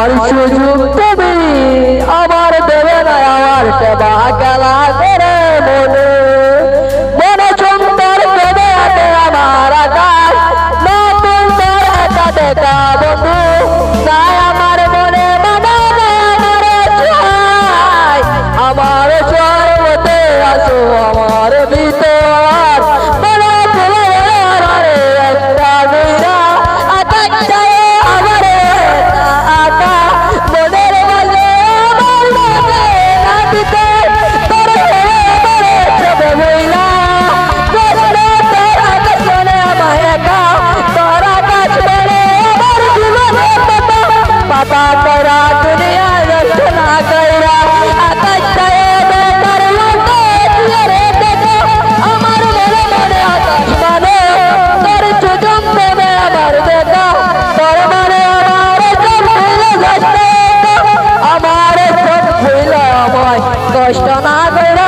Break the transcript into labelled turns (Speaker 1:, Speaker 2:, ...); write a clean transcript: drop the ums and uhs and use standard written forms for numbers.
Speaker 1: আর সুযোগ তুমি আমার দেবে না আমার টেবা খেলা করে মনে মনে সুন্দর দেবে আমার আকাশ নতুন করে একা দেখা বন্ধু তাই আমার মনে মানে আমার সর্বতে আসো আমার ভিতর মনে একটা মেয়েরা আকাশটায় আমার আকা মনের মাঝে পাতা করা দুনিয়া রচনা কইরা আকাশটায় বেকার আমার মনে মনে আকাশ মানে তোর চুজম দেবে আমার দেখা তোর মানে আমার সব ভুল আমায় কষ্ট না করে